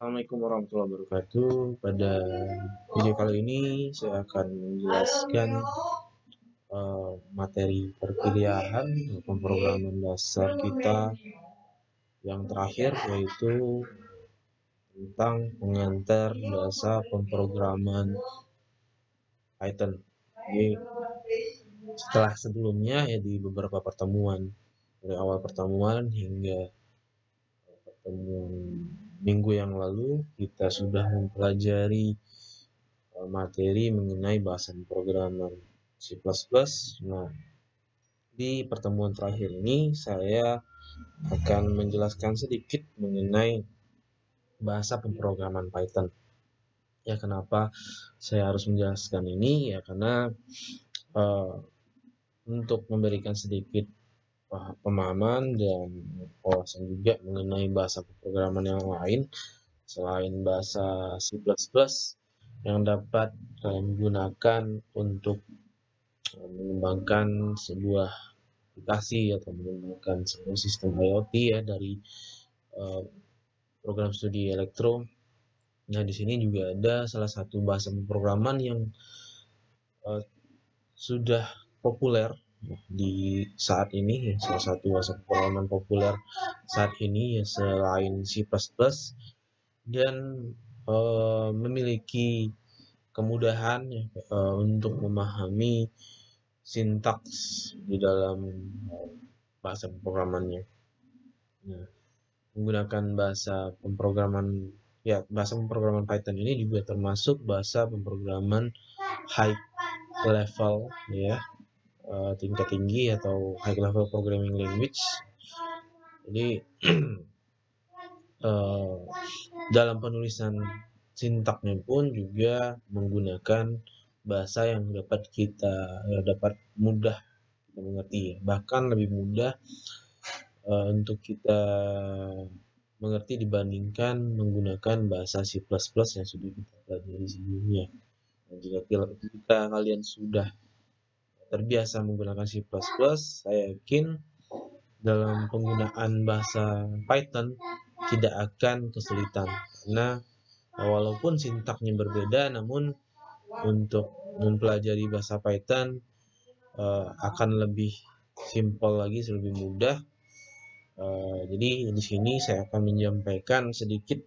Assalamualaikum warahmatullahi wabarakatuh. Pada video kali ini saya akan menjelaskan materi perkuliahan pemrograman dasar kita yang terakhir, yaitu tentang pengantar bahasa pemrograman Python. Jadi setelah sebelumnya ya di beberapa pertemuan, dari awal pertemuan hingga pertemuan minggu yang lalu, kita sudah mempelajari materi mengenai bahasa pemrograman C++. Nah, di pertemuan terakhir ini saya akan menjelaskan sedikit mengenai bahasa pemrograman Python. Ya, kenapa saya harus menjelaskan ini? Ya, karena untuk memberikan sedikit pemahaman dan wawasan juga mengenai bahasa pemrograman yang lain selain bahasa C++ yang dapat kalian gunakan untuk mengembangkan sebuah aplikasi atau mengembangkan sebuah sistem IoT ya dari program studi elektro. Nah, di sini juga ada salah satu bahasa pemrograman yang sudah populer di saat ini, ya, salah satu bahasa pemrograman populer saat ini ya selain C++ dan memiliki kemudahan ya, untuk memahami sintaks di dalam bahasa pemrogramannya. Nah, menggunakan bahasa pemrograman Python ini juga termasuk bahasa pemrograman high level ya, tingkat tinggi atau high level programming language. Jadi dalam penulisan sintaknya pun juga menggunakan bahasa yang dapat mudah kita mengerti, bahkan lebih mudah untuk kita mengerti dibandingkan menggunakan bahasa C++ yang sudah kita pelajari sebelumnya. Dan jika kalian sudah terbiasa menggunakan C++, saya yakin dalam penggunaan bahasa Python tidak akan kesulitan, karena walaupun sintaknya berbeda, namun untuk mempelajari bahasa Python akan lebih simpel lagi, lebih mudah. Jadi di sini saya akan menyampaikan sedikit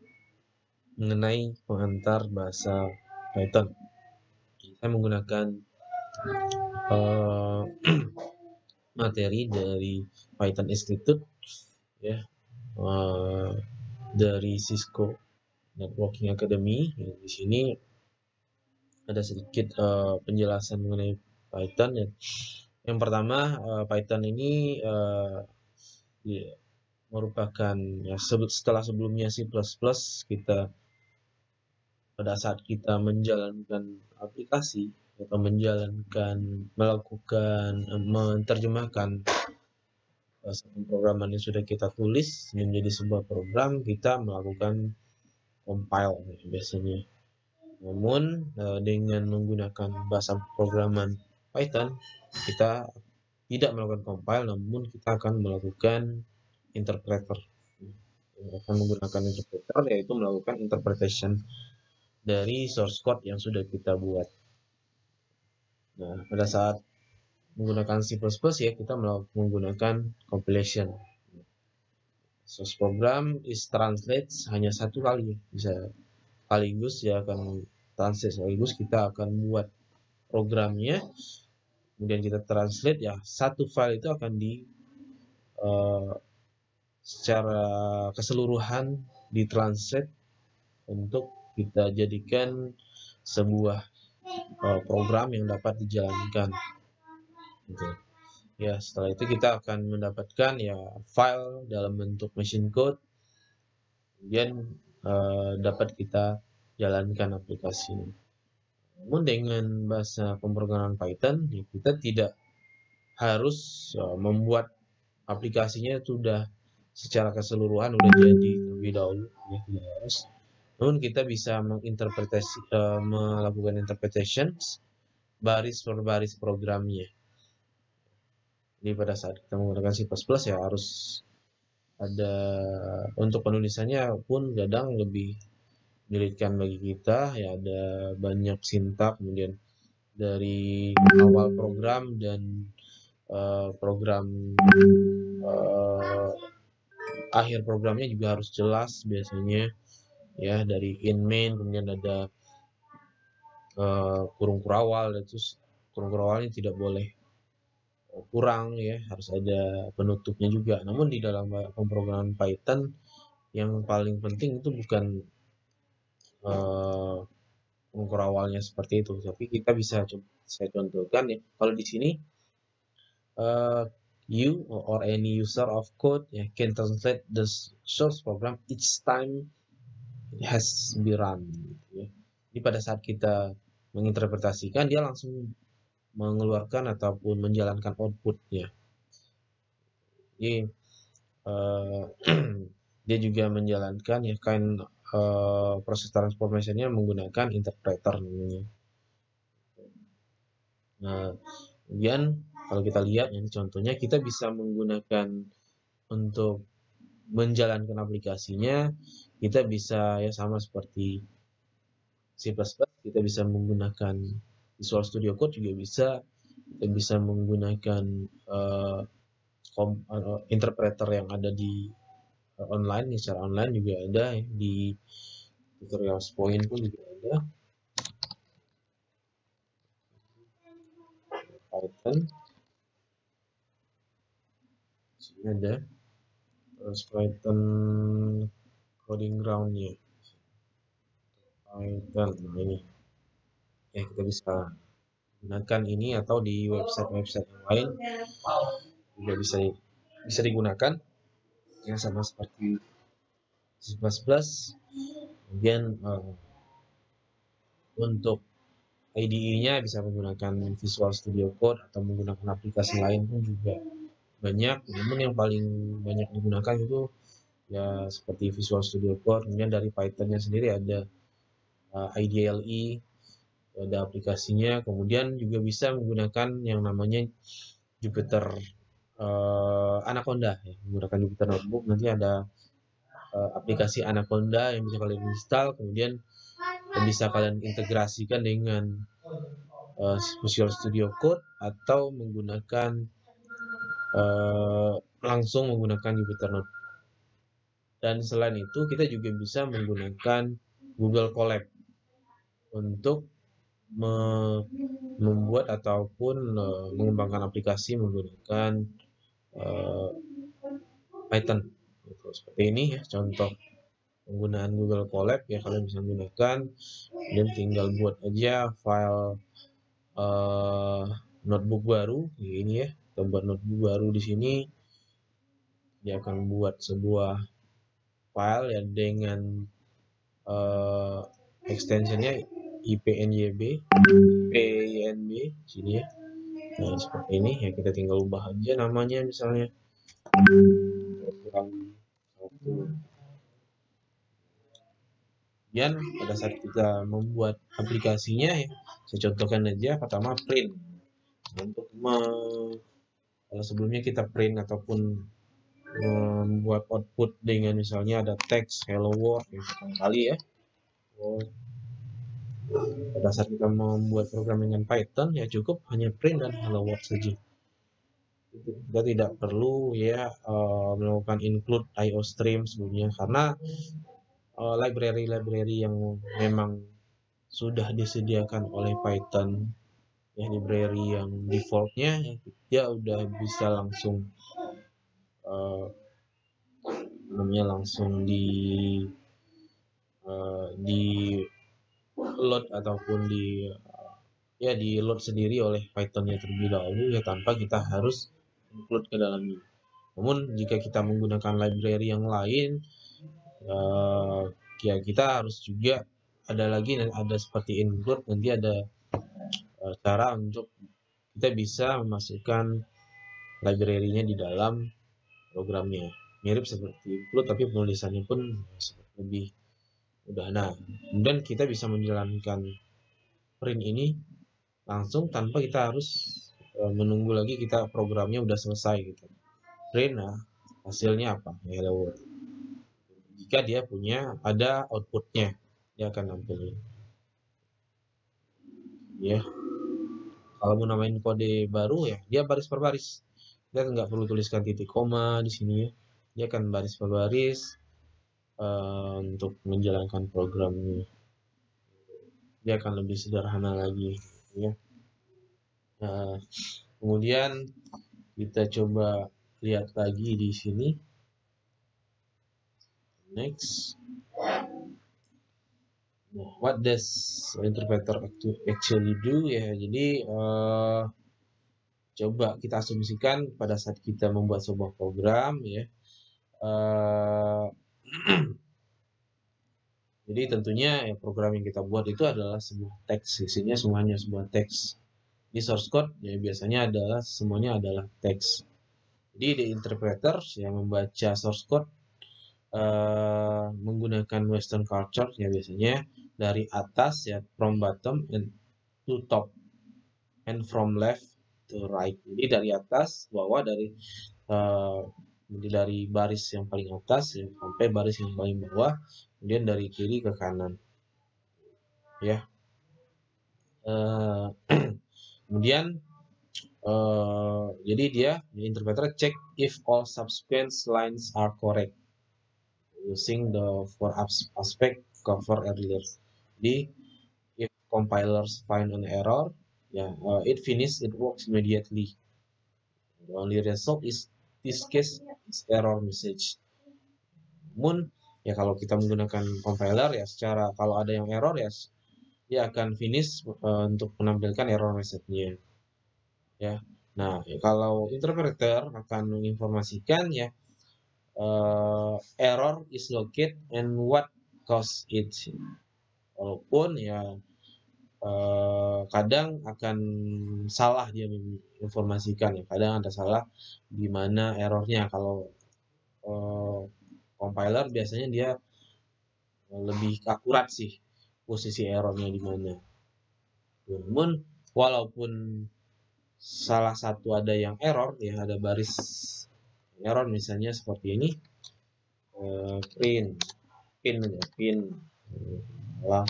mengenai pengantar bahasa Python. Saya menggunakan materi dari Python Institute ya, dari Cisco Networking Academy. Di sini ada sedikit penjelasan mengenai Python ya. Yang pertama, Python ini merupakan ya, setelah sebelumnya C++ kita pada saat kita menjalankan aplikasi atau menerjemahkan pemrograman yang sudah kita tulis menjadi sebuah program, kita melakukan compile biasanya. Namun dengan menggunakan bahasa pemrograman Python, kita tidak melakukan compile, namun kita akan melakukan interpreter. Akan menggunakan interpreter, yaitu melakukan interpretation dari source code yang sudah kita buat. Nah, pada saat menggunakan C++ ya, kita menggunakan compilation. Source program is translate hanya satu kali, bisa sekaligus ya akan translate sekaligus, kita akan buat programnya, kemudian kita translate ya, satu file itu akan secara keseluruhan ditranslate untuk kita jadikan sebuah program yang dapat dijalankan gitu. Ya, setelah itu kita akan mendapatkan ya file dalam bentuk machine code, kemudian dapat kita jalankan aplikasi ini. Namun dengan bahasa pemrograman Python ya, kita tidak harus membuat aplikasinya sudah secara keseluruhan udah jadi terlebih dahulu ya, tidak harus. Namun kita bisa melakukan interpretations baris per baris programnya. Jadi pada saat kita menggunakan C++ ya harus ada, untuk penulisannya pun kadang lebih menyulitkan bagi kita ya, ada banyak sintak, kemudian dari awal program dan program akhir programnya juga harus jelas biasanya ya, dari in main, kemudian ada kurung kurawal, dan terus kurung kurawalnya tidak boleh kurang ya, harus ada penutupnya juga. Namun di dalam pemrograman Python yang paling penting itu bukan kurung kurawalnya seperti itu, tapi kita bisa saya contohkan ya. Kalau di sini you or any user of code can translate the source program each time it has been run gitu ya. Jadi pada saat kita menginterpretasikan, dia langsung mengeluarkan ataupun menjalankan outputnya. Jadi dia juga menjalankan ya proses transformation-nya menggunakan interpreter namanya. Nah, kemudian kalau kita lihat ini contohnya, kita bisa menggunakan untuk menjalankan aplikasinya, kita bisa ya sama seperti C++, kita bisa menggunakan Visual Studio Code juga bisa, kita bisa menggunakan interpreter yang ada di online, secara online juga ada ya, di tutorial point pun juga ada Python. Sini ada terus Python coding ground-nya Python. Nah ini ya, kita bisa gunakan ini, atau di website-website yang lain juga bisa digunakan ya, sama seperti C++. Kemudian untuk IDE-nya bisa menggunakan Visual Studio Code atau menggunakan aplikasi lain pun juga banyak. Namun yang paling banyak digunakan itu ya seperti Visual Studio Code. Kemudian dari Python-nya sendiri ada IDLE, ada aplikasinya. Kemudian juga bisa menggunakan yang namanya Jupyter Anaconda ya, menggunakan Jupyter Notebook. Nanti ada aplikasi Anaconda yang bisa kalian install, kemudian bisa kalian integrasikan dengan Visual Studio Code atau menggunakan langsung menggunakan Jupyter Notebook. Dan selain itu kita juga bisa menggunakan Google Colab untuk membuat ataupun mengembangkan aplikasi menggunakan Python. Gitu. Seperti ini ya contoh penggunaan Google Colab ya, kalian bisa menggunakan dan tinggal buat aja file notebook baru ini ya. Kita buat notebook baru di sini, dia akan buat sebuah file ya dengan extensionnya IPNYB sini ya. Nah, seperti ini ya, kita tinggal ubah aja namanya, misalnya kurang satu. Kemudian pada saat kita membuat aplikasinya ya, saya contohkan aja pertama print. Untuk kalau sebelumnya kita print ataupun membuat output dengan misalnya ada teks hello world ya, kali ya. Pada saat kita membuat program dengan Python ya cukup hanya print dan hello world saja. Kita tidak perlu ya melakukan include IO stream sebelumnya, karena library-library yang memang sudah disediakan oleh Python ya, library yang defaultnya dia udah bisa langsung langsung di load ataupun di load sendiri oleh Python-nya terlebih dahulu ya, tanpa kita harus include ke dalamnya. Namun jika kita menggunakan library yang lain ya kita harus juga ada seperti include, nanti ada cara untuk kita bisa memasukkan library-nya di dalam programnya. Mirip seperti include tapi penulisannya pun lebih mudah. Nah, kemudian kita bisa menjalankan print ini langsung tanpa kita harus menunggu lagi kita programnya udah selesai gitu. Print, nah hasilnya apa? Hello world. Jika dia ada outputnya. dia akan nampil ya. Kalau mau namain kode baru ya dia baris per baris, dia nggak perlu tuliskan titik koma di sini ya, dia akan baris per baris untuk menjalankan programnya, dia akan lebih sederhana lagi ya. Nah, kemudian kita coba lihat lagi di sini. Next. Nah, what does interpreter actually do ya? Jadi coba kita asumsikan pada saat kita membuat sebuah program ya. Jadi tentunya ya, program yang kita buat itu adalah sebuah teks, isinya semuanya sebuah teks. Di source code ya biasanya adalah semuanya adalah teks. Jadi di interpreter yang membaca source code menggunakan Western culture ya biasanya dari atas ya, from bottom and to top and from left to right. Jadi dari atas bawah, dari baris yang paling atas ya, sampai baris yang paling bawah, kemudian dari kiri ke kanan ya. Kemudian jadi dia interpreter check if all subsequent lines are correct using the four aspect cover earlier. Jadi if compilers find an error, it works immediately. The only result is this case is error message. Namun ya kalau kita menggunakan compiler ya secara kalau ada yang error ya dia akan finish untuk menampilkan error message-nya ya. Nah, kalau interpreter akan menginformasikan ya error is located and what caused it. Walaupun ya kadang akan salah dia menginformasikan ya, kadang ada salah di mana errornya. Kalau compiler biasanya dia lebih akurat sih posisi errornya di mana. Namun walaupun salah satu ada yang error ya, ada baris error misalnya seperti ini, pin lah,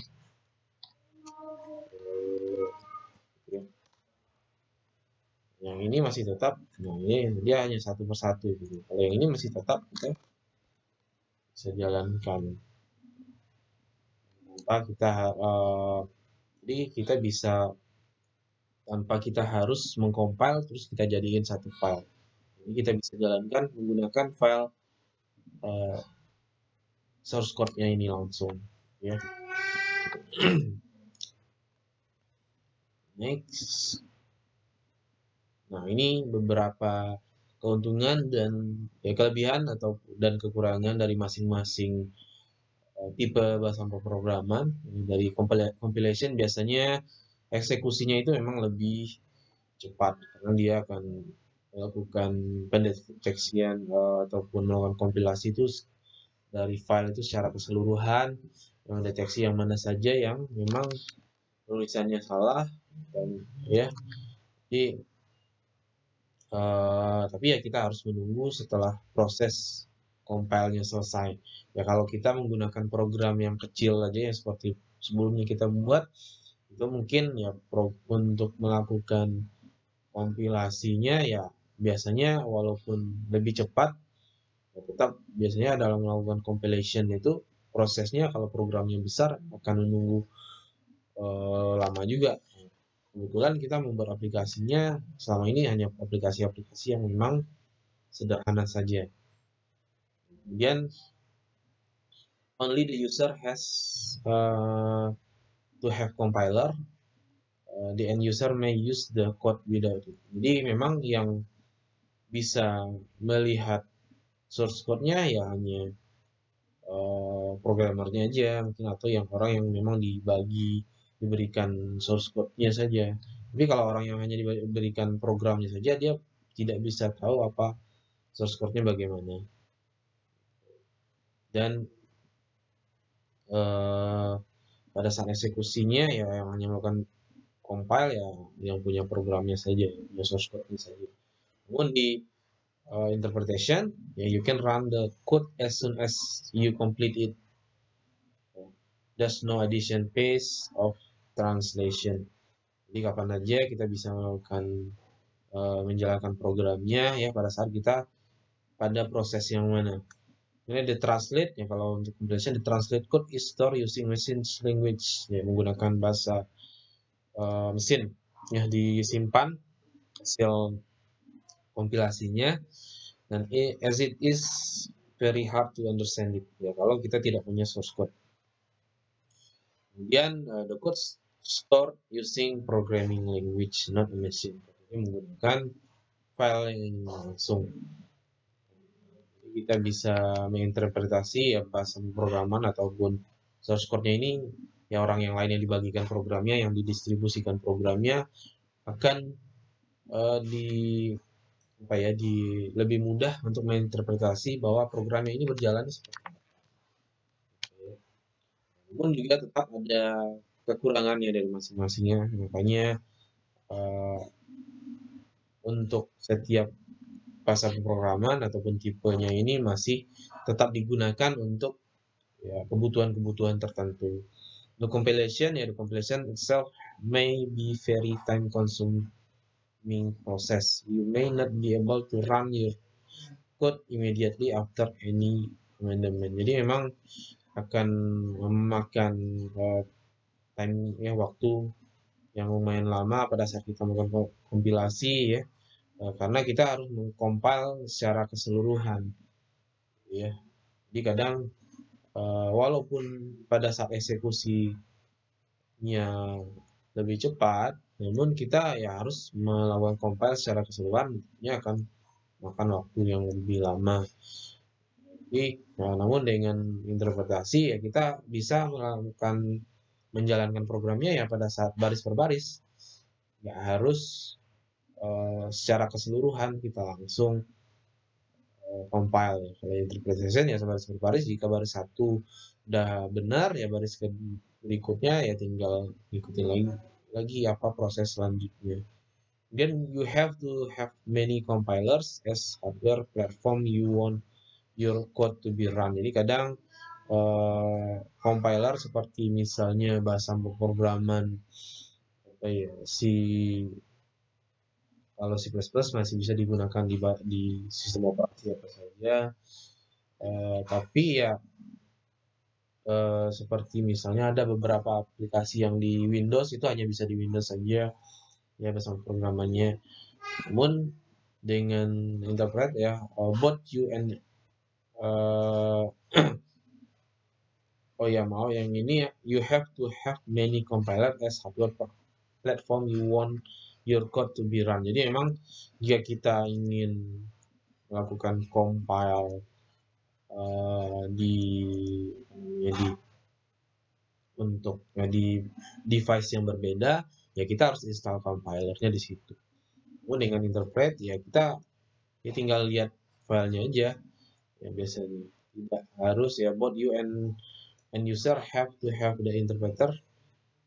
yang ini masih tetap, nah ini dia hanya satu persatu gitu. Kalau yang ini masih tetap kita bisa jalankan tanpa kita jadi kita bisa tanpa kita harus mengcompile terus kita jadiin satu file. Jadi kita bisa jalankan menggunakan file source code-nya ini langsung ya. Next. Nah, ini beberapa keuntungan dan ya, kelebihan dan kekurangan dari masing-masing tipe bahasa pemrograman. Dari compilation biasanya eksekusinya itu memang lebih cepat karena dia akan melakukan pendeteksian ataupun melakukan kompilasi itu dari file itu secara keseluruhan, mendeteksi yang mana saja yang memang tulisannya salah dan ya. Jadi tapi ya kita harus menunggu setelah proses compile-nya selesai. Ya kalau kita menggunakan program yang kecil aja ya seperti sebelumnya kita buat, itu mungkin ya untuk melakukan kompilasinya ya biasanya walaupun lebih cepat, ya tetap biasanya dalam melakukan compilation itu prosesnya kalau programnya besar akan menunggu lama juga. Kebetulan kita membuat aplikasinya selama ini hanya aplikasi-aplikasi yang memang sederhana saja. Kemudian only the user has to have compiler. The end user may use the code without it. Jadi memang yang bisa melihat source code-nya ya hanya programmernya aja mungkin, atau yang orang yang memang diberikan source code-nya saja. Tapi kalau orang yang hanya diberikan programnya saja, dia tidak bisa tahu apa source code-nya bagaimana. Dan pada saat eksekusinya ya yang hanya melakukan compile ya yang punya programnya saja, punya source code-nya saja. Namun di interpretation, ya you can run the code as soon as you complete it. there's no addition phase of translation. Jadi kapan aja kita bisa melakukan menjalankan programnya ya pada saat kita pada proses yang mana. Ini the translate ya, kalau untuk compilation the translate code is stored using machine language ya, menggunakan bahasa mesin ya, disimpan hasil kompilasinya, dan as it is very hard to understand it ya kalau kita tidak punya source code. Kemudian the code stored using programming language not a machine, jadi menggunakan file yang langsung. Kita bisa menginterpretasi ya bahasa pemrograman ataupun source code-nya ini ya, orang yang lain yang dibagikan programnya, yang didistribusikan programnya akan lebih mudah untuk menginterpretasi bahwa programnya ini berjalan seperti apa. Namun juga tetap ada kekurangannya dari masing-masingnya, makanya untuk setiap bahasa pemrograman ataupun tipenya ini masih tetap digunakan untuk ya, kebutuhan-kebutuhan tertentu. The compilation itself may be very time consuming process. You may not be able to run your code immediately after any amendment. Jadi memang akan memakan time ya, waktu yang lumayan lama pada saat kita melakukan kompilasi ya, karena kita harus mengcompile secara keseluruhan ya. Jadi kadang walaupun pada saat eksekusinya lebih cepat, namun kita ya harus melakukan compile secara keseluruhan, ini akan makan waktu yang lebih lama. Jadi, namun dengan interpretasi ya kita bisa menjalankan programnya ya pada saat baris per baris, nggak harus secara keseluruhan kita langsung compile. Kalau interpretation ya baris per baris, jika baris satu udah benar ya baris berikutnya ya tinggal ikutin lagi apa proses selanjutnya. Then you have to have many compilers as hardware platform you want your code to be run. Jadi kadang compiler seperti misalnya bahasa pemrograman kalau C++ masih bisa digunakan di sistem operasi apa saja, tapi ya seperti misalnya ada beberapa aplikasi yang di Windows itu hanya bisa di Windows saja ya bahasa pemrogramannya. Namun dengan interpret ya both you and yang ini ya, you have to have many compiler as hardware platform you want your code to be run. Jadi memang jika kita ingin melakukan compile di device yang berbeda, ya kita harus install compilernya di situ. Namun dengan interpret ya kita tinggal lihat filenya aja ya, biasanya tidak harus ya both you and user have to have the interpreter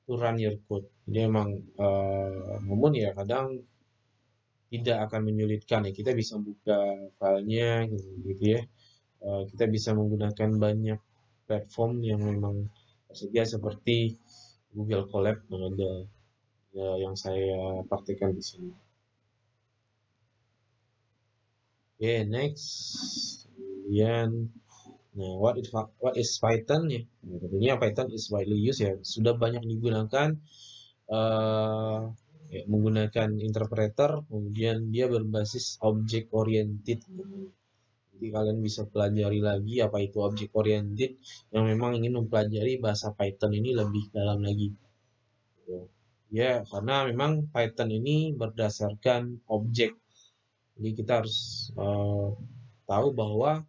to run your code. Jadi memang namun ya kadang tidak akan menyulitkan ya, kita bisa buka filenya gitu ya. Kita bisa menggunakan banyak platform yang memang tersedia seperti Google Colab yang ada ya, yang saya praktikkan di sini. Oke, next. Kemudian nah, what is Python ya? Tentunya Python is widely used ya, sudah banyak digunakan ya, menggunakan interpreter, kemudian dia berbasis object oriented. Jadi kalian bisa pelajari lagi apa itu object oriented yang memang ingin mempelajari bahasa Python ini lebih dalam lagi. Ya, karena memang Python ini berdasarkan objek. Jadi kita harus tahu bahwa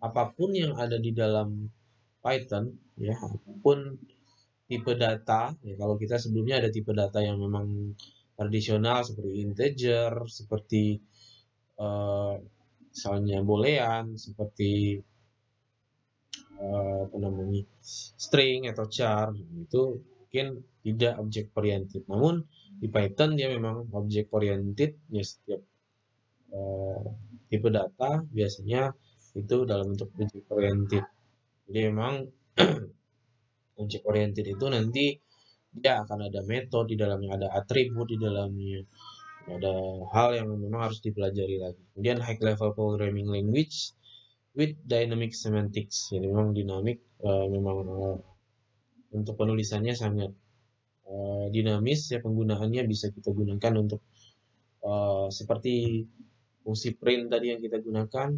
apapun yang ada di dalam Python ya, apapun tipe data ya, kalau kita sebelumnya ada tipe data yang memang tradisional seperti integer, seperti misalnya boolean, seperti string atau char, itu mungkin tidak object oriented. Namun di Python dia memang object oriented ya, setiap tipe data biasanya itu dalam bentuk object oriented. Jadi memang Object oriented itu nanti dia akan ada metode di dalamnya, ada atribut di dalamnya, ada hal yang memang harus dipelajari lagi. Kemudian high level programming language with dynamic semantics. Jadi memang dinamik, memang untuk penulisannya sangat dinamis ya, penggunaannya bisa kita gunakan untuk seperti fungsi print tadi yang kita gunakan.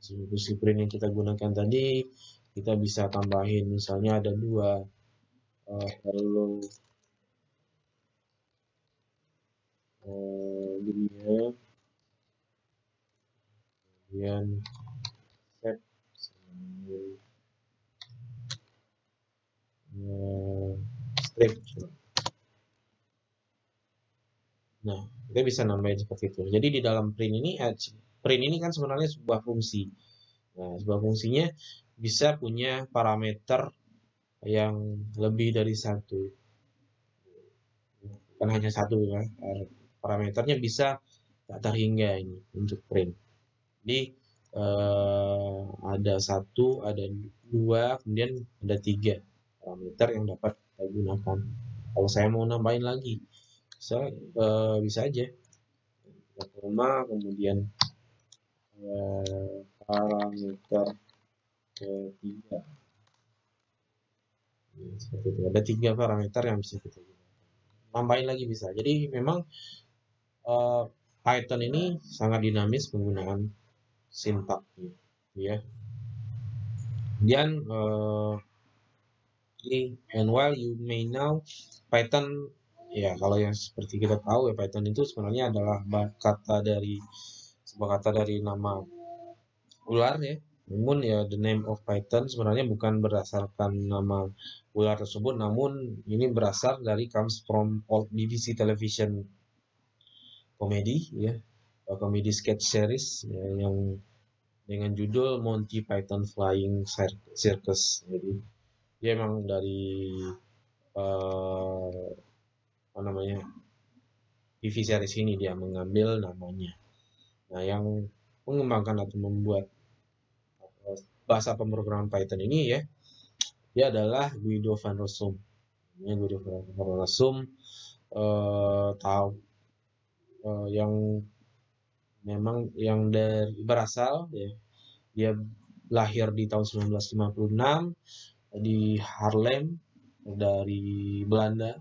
Fungsi print yang kita gunakan tadi, kita bisa tambahin misalnya ada 2 hello dunia, kemudian set strip. Nah, kita bisa nambahin seperti itu. Jadi di dalam print ini kan sebenarnya sebuah fungsi. Nah, sebuah fungsinya bisa punya parameter yang lebih dari satu, bukan hanya satu ya. Parameternya bisa tak terhingga ini untuk print. Jadi ada 1, ada 2, kemudian ada 3 parameter yang dapat kita gunakan. Kalau saya mau nambahin lagi, bisa aja koma, kemudian parameter ketiga. Seperti itu. Ada 3 parameter yang bisa kita gunakan. Nambahin lagi bisa. Jadi memang Python ini sangat dinamis penggunaan sintaknya, ya. Kemudian and while you may know Python, ya kalau yang seperti kita tahu ya, Python itu sebenarnya adalah sebuah kata dari nama ular ya. Namun ya the name of Python sebenarnya bukan berdasarkan nama ular tersebut, namun ini berasal dari comes from old BBC television komedi ya, komedi sketch series ya, yang dengan judul Monty Python Flying Circus. Jadi dia emang dari apa namanya, TV series ini dia mengambil namanya. Nah, yang mengembangkan atau membuat bahasa pemrograman Python ini ya, dia adalah Guido van Rossum. Guido van Rossum tahu yang memang yang berasal ya, dia lahir di tahun 1956 di Haarlem dari Belanda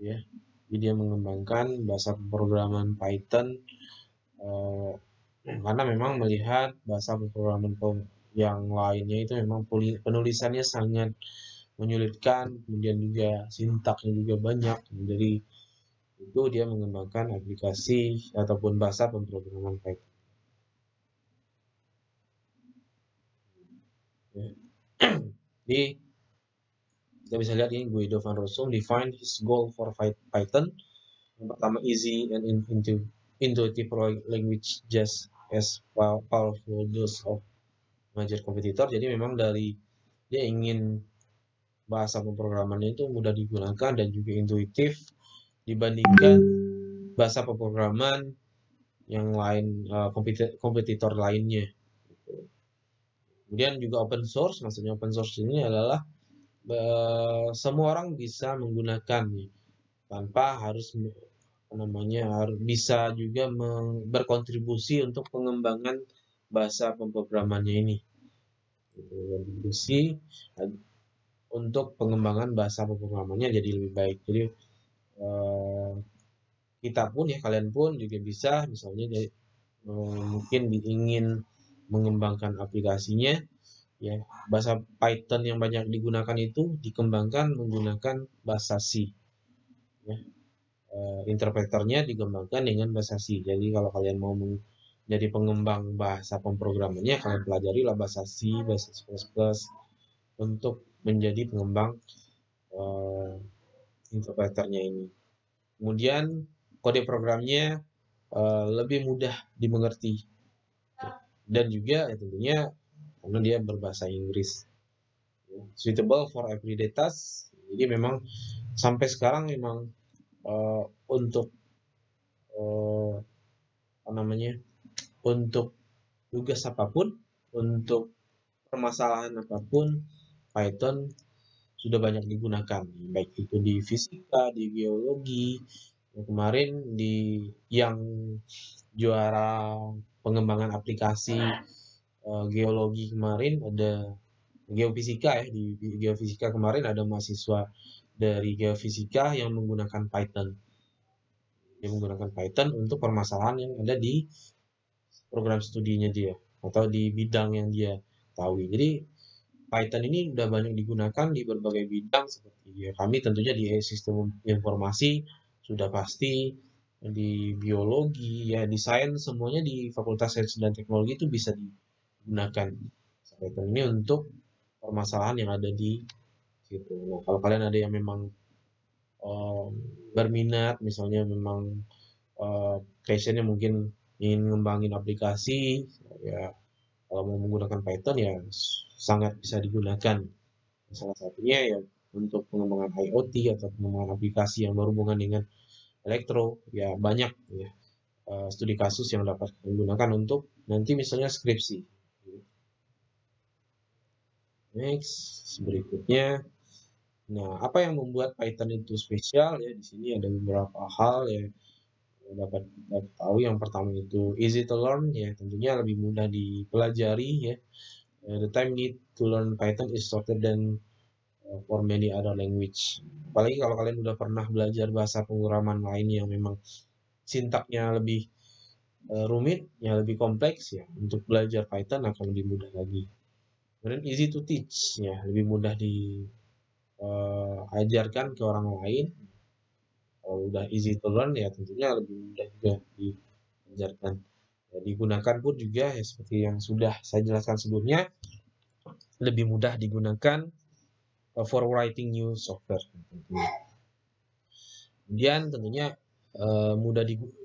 ya. Jadi dia mengembangkan bahasa pemrograman Python karena memang melihat bahasa pemrograman yang lainnya itu memang penulisannya sangat menyulitkan, kemudian juga sintaknya juga banyak. Jadi itu dia mengembangkan aplikasi ataupun bahasa pemrograman Python. Jadi kita bisa lihat ini Guido van Rossum define his goal for Python. Yang pertama, easy and intuitive language just as powerful those of major competitor. Jadi memang dari dia ingin bahasa pemrogramannya itu mudah digunakan dan juga intuitif dibandingkan bahasa pemrograman yang lain, kompetitor lainnya. Kemudian juga open source, maksudnya open source ini adalah semua orang bisa menggunakannya tanpa harus harus bisa juga berkontribusi untuk pengembangan bahasa pemrogramannya ini. Kontribusi untuk pengembangan bahasa pemrogramannya jadi lebih baik. Jadi kita pun ya, kalian pun juga bisa misalnya mungkin ingin mengembangkan aplikasinya ya, bahasa Python yang banyak digunakan itu dikembangkan menggunakan bahasa C ya. Interpreternya dikembangkan dengan bahasa C. Jadi kalau kalian mau menjadi pengembang bahasa pemrogramannya, kalian pelajarilah bahasa C, bahasa C++ untuk menjadi pengembang interpreternya ini. Kemudian kode programnya lebih mudah dimengerti dan juga tentunya karena dia berbahasa Inggris, suitable for everyday task. Jadi memang sampai sekarang memang untuk apa namanya, untuk tugas apapun, untuk permasalahan apapun, Python sudah banyak digunakan, baik itu di fisika, di geologi. Kemarin yang juara pengembangan aplikasi geologi kemarin ada geofisika ya, di geofisika kemarin ada mahasiswa dari geofisika yang menggunakan Python. Dia menggunakan Python untuk permasalahan yang ada di program studinya dia atau di bidang yang dia tahu. Jadi Python ini sudah banyak digunakan di berbagai bidang seperti ya, kami tentunya di sistem informasi sudah pasti, di biologi ya, di sains, semuanya di Fakultas Sains dan Teknologi itu bisa digunakan Python ini untuk permasalahan yang ada di situ. Nah, kalau kalian ada yang memang berminat, misalnya memang passionnya mungkin ingin ngembangin aplikasi, ya kalau mau menggunakan Python ya sangat bisa digunakan. Salah satunya ya untuk pengembangan IoT atau pengembangan aplikasi yang berhubungan dengan elektro, ya banyak ya studi kasus yang dapat digunakan untuk nanti misalnya skripsi. Next, berikutnya. Nah, apa yang membuat Python itu spesial ya? Di sini ada beberapa hal ya dapat kita tahu. Yang pertama itu easy to learn ya, tentunya lebih mudah dipelajari ya. The time need to learn Python is shorter than for many other language. Apalagi kalau kalian udah pernah belajar bahasa pemrograman lain yang memang sintaknya lebih rumit, ya lebih kompleks ya, untuk belajar Python akan lebih mudah lagi. Kemudian easy to teach ya, lebih mudah diajarkan ke orang lain. Kalau udah easy to learn ya tentunya lebih mudah juga diajarkan. Ya, digunakan pun juga ya seperti yang sudah saya jelaskan sebelumnya, lebih mudah digunakan for writing new software. Kemudian tentunya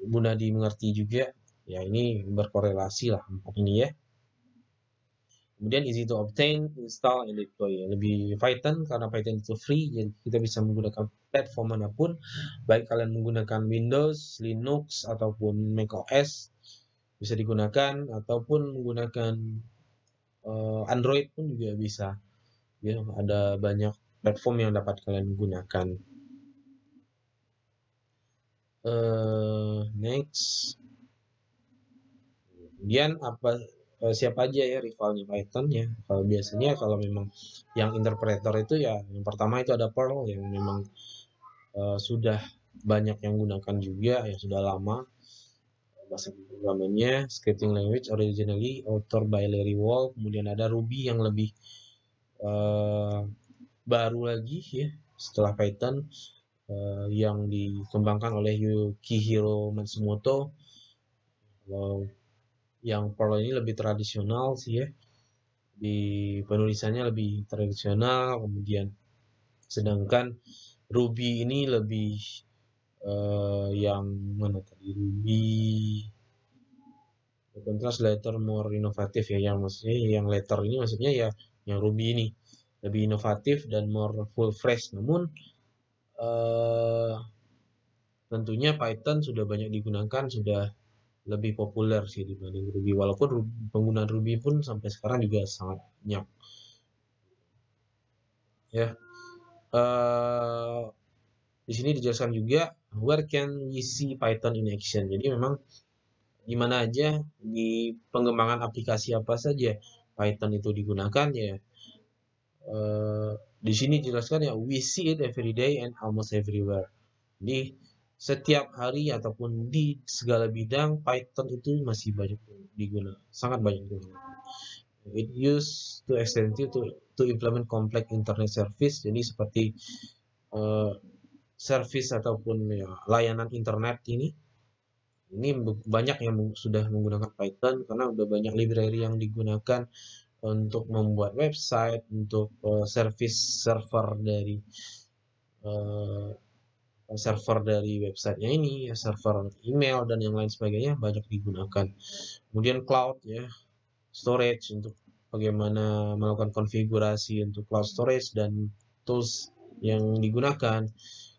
mudah dimengerti juga. Ya ini berkorelasi lah empat ini ya. Kemudian easy to obtain, install, and deploy. Lebih Python karena Python itu free, jadi kita bisa menggunakan platform manapun, baik kalian menggunakan Windows, Linux, ataupun macOS bisa digunakan, ataupun menggunakan Android pun juga bisa. Ya, ada banyak platform yang dapat kalian gunakan. Next. Kemudian siapa aja ya rivalnya Python ya? Kalau biasanya kalau memang yang interpreter itu ya yang pertama itu ada Perl yang memang sudah banyak yang gunakan juga ya, sudah lama bahasa pemrogramannya. Scripting language originally authored by Larry Wall. Kemudian ada Ruby yang lebih baru lagi ya setelah Python, yang dikembangkan oleh Yukihiro Matsumoto. Yang Perl ini lebih tradisional sih ya, di penulisannya lebih tradisional. Kemudian sedangkan Ruby ini lebih yang mana tadi, Ruby translator more inovatif ya, yang maksudnya yang letter ini maksudnya ya yang Ruby ini lebih inovatif dan more full fresh. Namun tentunya Python sudah banyak digunakan, sudah lebih populer sih dibanding Ruby, walaupun penggunaan Ruby pun sampai sekarang juga sangat banyak ya. Di sini dijelaskan juga where can we see Python in action. Jadi memang di mana aja di pengembangan aplikasi apa saja Python itu digunakan ya. Di sini dijelaskan ya we see it every day and almost everywhere. Jadi setiap hari ataupun di segala bidang Python itu masih banyak digunakan, sangat banyak digunakan. It used to extensive to implement complex internet service. Jadi seperti service ataupun ya, layanan internet ini banyak yang sudah menggunakan Python karena udah banyak library yang digunakan untuk membuat website, untuk service server dari websitenya ini, server email dan yang lain sebagainya banyak digunakan. Kemudian cloud ya, storage untuk bagaimana melakukan konfigurasi untuk cloud storage dan tools yang digunakan.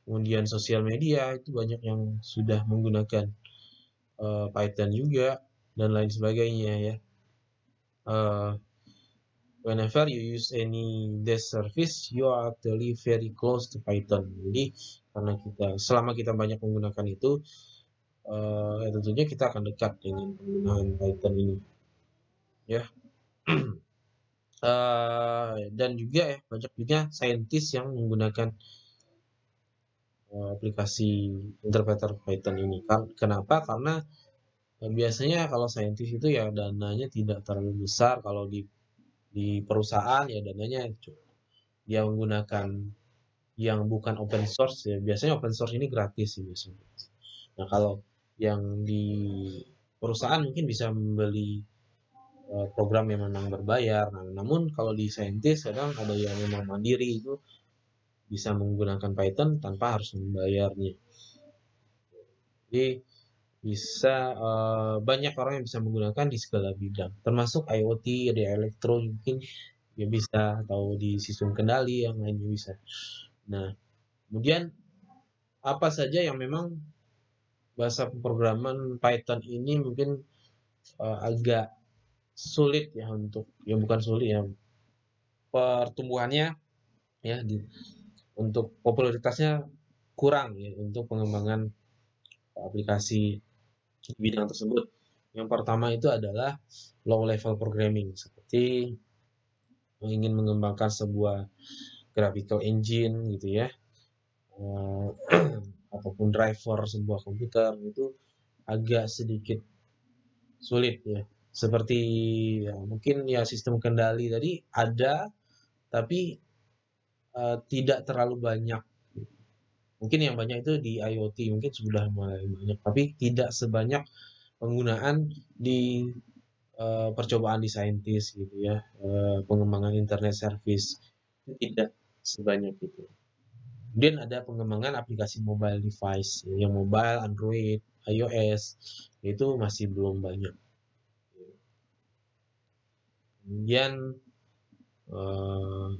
Kemudian sosial media itu banyak yang sudah menggunakan Python juga dan lain sebagainya ya. whenever you use any dash service, you are actually very close to Python. Jadi karena selama kita banyak menggunakan itu, tentunya kita akan dekat dengan penggunaan Python ini, ya. Dan juga ya banyak juga saintis yang menggunakan aplikasi interpreter Python ini. Kenapa? Karena biasanya kalau saintis itu ya dananya tidak terlalu besar. Kalau di perusahaan ya dananya dia menggunakan yang bukan open source ya. Biasanya open source ini gratis sih biasanya. Nah, kalau yang di perusahaan mungkin bisa membeli program yang memang berbayar. Nah, namun kalau di saintis kadang ada yang memang mandiri itu bisa menggunakan Python tanpa harus membayarnya. Jadi bisa banyak orang yang bisa menggunakan di segala bidang, termasuk IoT, di elektro mungkin ya bisa, atau di sistem kendali yang lainnya bisa. Nah, kemudian apa saja yang memang bahasa pemrograman Python ini mungkin agak sulit ya untuk, ya bukan sulit ya, pertumbuhannya ya untuk popularitasnya kurang ya untuk pengembangan aplikasi di bidang tersebut. Yang pertama itu adalah low level programming, seperti ingin mengembangkan sebuah graphical engine gitu ya, ataupun driver sebuah komputer itu agak sedikit sulit ya. Seperti ya, mungkin ya sistem kendali tadi ada, tapi tidak terlalu banyak. Mungkin yang banyak itu di IoT, mungkin sudah mulai banyak, tapi tidak sebanyak penggunaan di percobaan di saintis gitu ya, pengembangan internet service itu tidak sebanyak itu. Kemudian ada pengembangan aplikasi mobile device, yang mobile, Android, iOS, itu masih belum banyak. Kemudian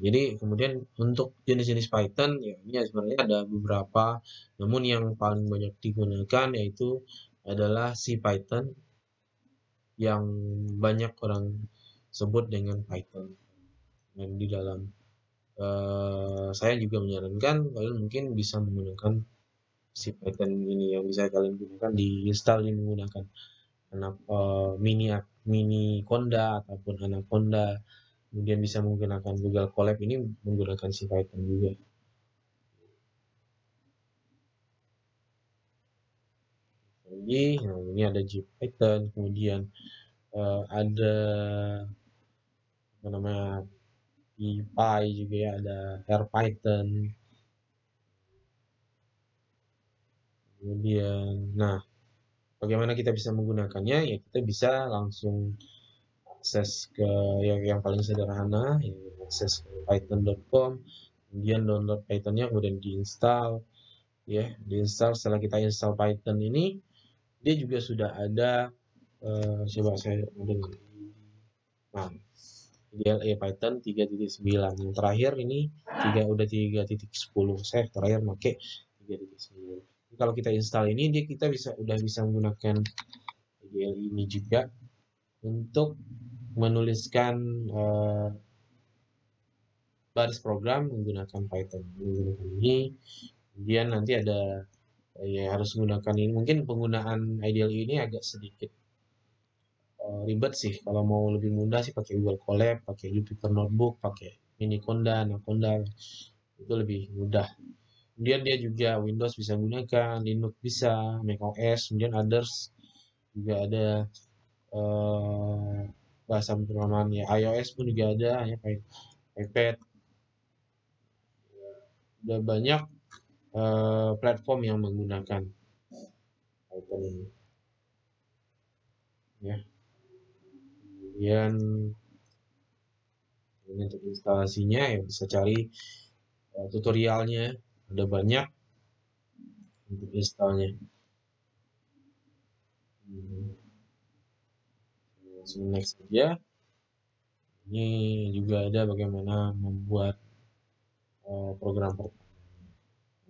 jadi kemudian untuk jenis-jenis Python ya ini sebenarnya ada beberapa, namun yang paling banyak digunakan yaitu adalah CPython yang banyak orang sebut dengan Python. Dan di dalam saya juga menyarankan kalian mungkin bisa menggunakan CPython ini, yang bisa kalian gunakan install menggunakan mini Conda ataupun Anaconda. Kemudian bisa menggunakan Google Colab ini menggunakan CPython juga. Jadi nah ini ada GPython, kemudian ada apa namanya PyPy juga ya, ada RPython. Kemudian nah bagaimana kita bisa menggunakannya ya, kita bisa langsung akses ke yang paling sederhana ya, akses ke python.com, kemudian download Pythonnya, kemudian diinstal ya, diinstal. Setelah kita install Python ini dia juga sudah ada coba saya dengan nah IDLE Python 3.9 yang terakhir ini udah 3.10, saya terakhir pakai 3.9. Kalau kita install ini kita udah bisa menggunakan IDLE ini juga untuk menuliskan baris program menggunakan Python, menggunakan ini. Kemudian nanti ada ya harus menggunakan ini, mungkin penggunaan IDLE ini agak sedikit ribet sih. Kalau mau lebih mudah sih pakai Google Colab, pakai Jupyter Notebook, pakai Mini Conda, Anaconda, itu lebih mudah. Kemudian dia juga Windows bisa gunakan, Linux bisa, macOS, kemudian others juga ada bahasa pemrograman ya, iOS pun juga ada ya, iPad. Udah banyak platform yang menggunakan Python ini ya. Kemudian untuk instalasinya ya bisa cari tutorialnya, ada banyak untuk installnya. Langsung next saja. Ini juga ada bagaimana membuat program pertama.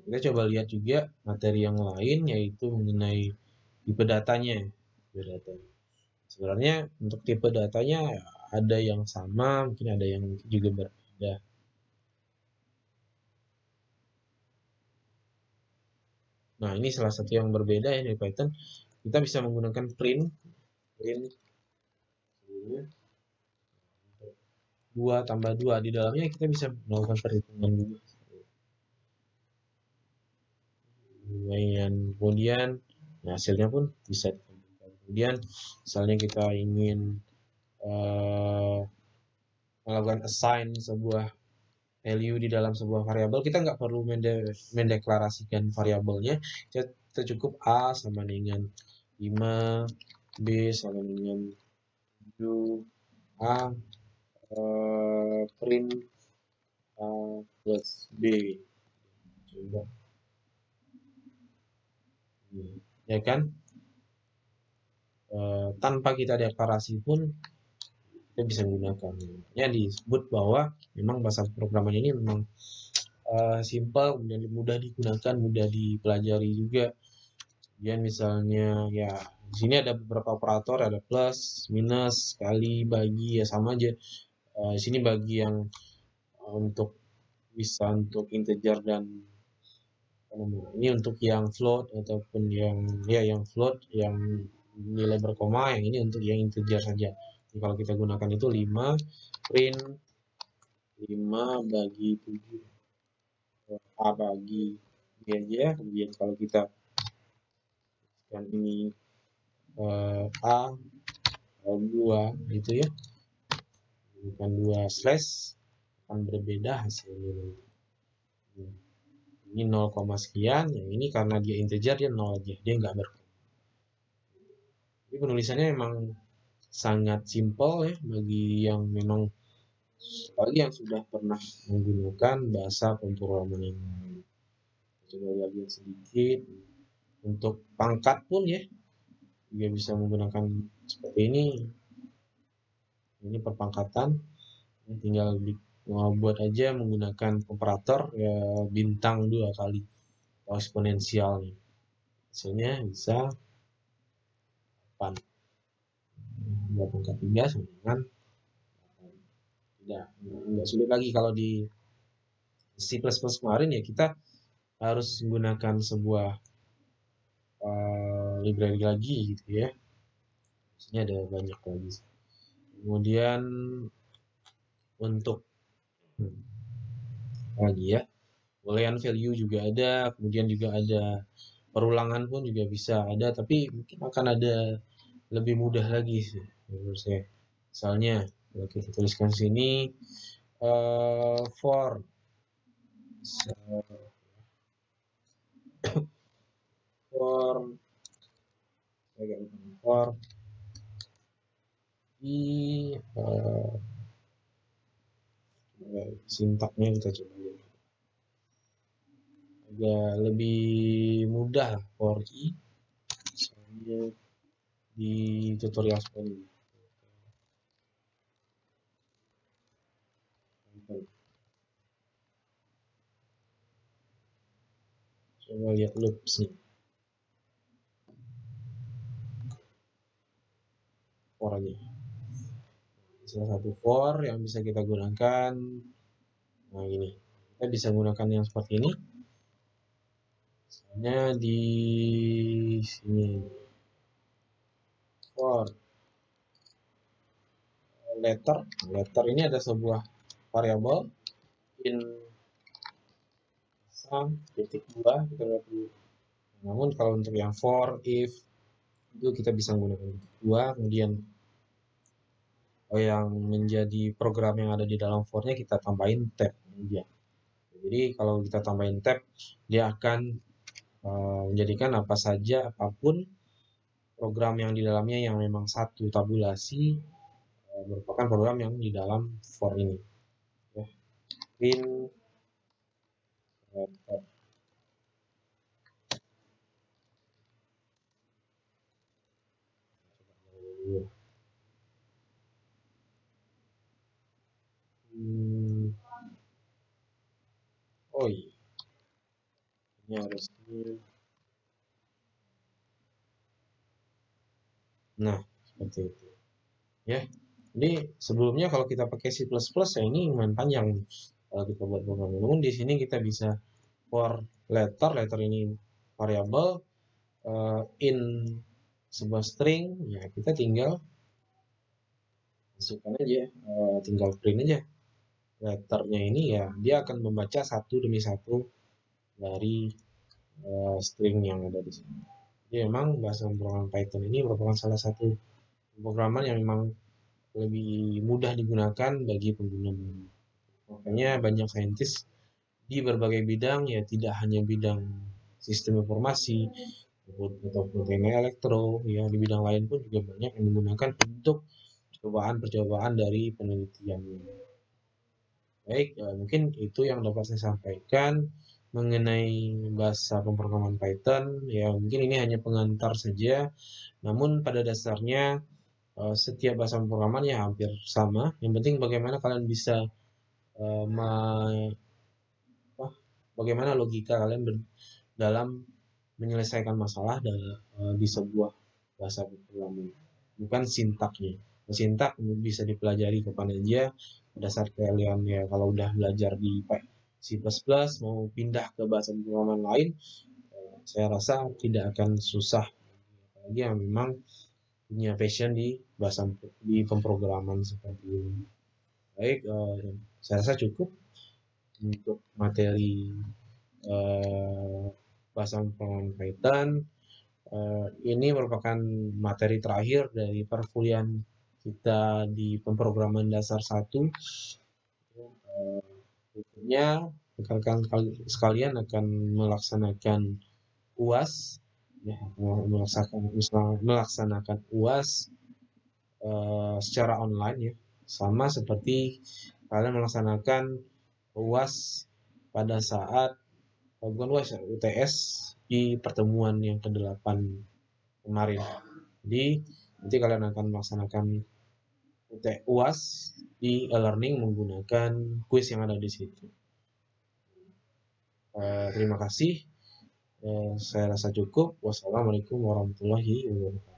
Kita coba lihat juga materi yang lain, yaitu mengenai tipe datanya. Sebenarnya untuk tipe datanya ada yang sama, mungkin ada yang juga berbeda. Nah, ini salah satu yang berbeda ya dari Python. Kita bisa menggunakan print 2 tambah 2. Di dalamnya kita bisa melakukan perhitungan juga. Kemudian hasilnya pun bisa ditentukan. Kemudian misalnya kita ingin melakukan assign sebuah value di dalam sebuah variabel, kita nggak perlu mendeklarasikan variabelnya, kita cukup A sama dengan 5, B sama dengan 7, A print A plus B. Coba. Ya kan? Tanpa kita deklarasi pun kita bisa menggunakan. Ya disebut bahwa memang bahasa pemrograman ini memang simple, kemudian mudah digunakan, mudah dipelajari juga. Kemudian misalnya ya di sini ada beberapa operator, ada plus, minus, kali, bagi, ya sama aja. Di sini bagi yang untuk bisa untuk integer dan ini untuk yang float ataupun yang float yang nilai berkoma, yang ini untuk yang integer saja. Jadi kalau kita gunakan itu 5 print 5 bagi 7 A bagi B aja. Kemudian kalau kita yang ini A 2 gitu ya, bukan 2 slash, akan berbeda hasilnya. Ini 0, sekian, yang ini karena dia integer dia 0 aja, dia nggak berkoma. Jadi penulisannya memang sangat simpel ya bagi yang memang yang sudah pernah menggunakan bahasa pemrograman yang lain. Coba lihat sedikit. Untuk pangkat pun ya juga bisa menggunakan seperti ini. Ini perpangkatan, tinggal buat aja menggunakan operator ya bintang 2 kali atau eksponensial nih. Hasilnya bisa 8. Buat pangkat 3 sama dengan tidak sulit lagi. Kalau di C++ kemarin ya kita harus menggunakan sebuah library lagi gitu ya. Ini ada banyak lagi. Kemudian untuk lagi ya, boolean value juga ada, kemudian juga ada perulangan pun juga bisa ada, tapi mungkin akan ada lebih mudah lagi sih menurut saya. Misalnya kalau kita tuliskan sini for di sintaknya kita coba lihat agak lebih mudah for i misalnya di tutorial seperti ini. Coba lihat loops nih. For aja. Salah satu for yang bisa kita gunakan. Nah ini. Kita bisa gunakan yang seperti ini. Misalnya di sini. For letter. Letter ini ada sebuah variabel in titik 2 kita lihat dulu. Namun kalau untuk yang for, if itu kita bisa menggunakan 2, kemudian yang menjadi program yang ada di dalam for-nya kita tambahin tab aja. Jadi kalau kita tambahin tab, dia akan menjadikan apa saja, apapun program yang di dalamnya yang memang satu tabulasi merupakan program yang di dalam for ini. Ya. Print tab. Oh iya, ini harusnya. Nah, seperti itu. Ya. Jadi sebelumnya kalau kita pakai C++ ya ini lumayan panjang kalau kita buat program. Namun di sini kita bisa for letter ini variabel, in sebuah string, ya kita tinggal masukkan aja, tinggal print aja letternya ini, ya dia akan membaca satu demi satu dari string yang ada di sini. Jadi memang bahasa pemrograman Python ini merupakan salah satu pemrograman yang memang lebih mudah digunakan bagi pengguna baru. Makanya banyak saintis di berbagai bidang, ya tidak hanya bidang sistem informasi ataupun teknik elektro, ya di bidang lain pun juga banyak yang menggunakan untuk percobaan-percobaan dari penelitian. Baik, mungkin itu yang dapat saya sampaikan mengenai bahasa pemrograman Python. Ya, mungkin ini hanya pengantar saja, namun pada dasarnya setiap bahasa pemrograman ya hampir sama. Yang penting bagaimana kalian bisa eh, me- bagaimana logika kalian dalam menyelesaikan masalah di sebuah bahasa pemrograman, bukan sintaknya. Sintak bisa dipelajari kapan aja pada saat kalian, ya kalau udah belajar di C++ mau pindah ke bahasa pemrograman lain, saya rasa tidak akan susah, apalagi yang memang punya passion di pemrograman seperti ini. Baik, saya rasa cukup untuk materi eh, bahasa pemrograman Python. Ini merupakan materi terakhir dari perkuliahan kita di pemrograman dasar 1. Berikutnya rekan-rekan sekalian akan melaksanakan UAS, ya, melaksanakan UAS secara online, ya, sama seperti kalian melaksanakan UAS pada saat bukan UAS, UTS di pertemuan yang ke-8 kemarin. Jadi nanti kalian akan melaksanakan UAS di e-learning menggunakan kuis yang ada di situ. Terima kasih. Saya rasa cukup. Wassalamualaikum warahmatullahi wabarakatuh.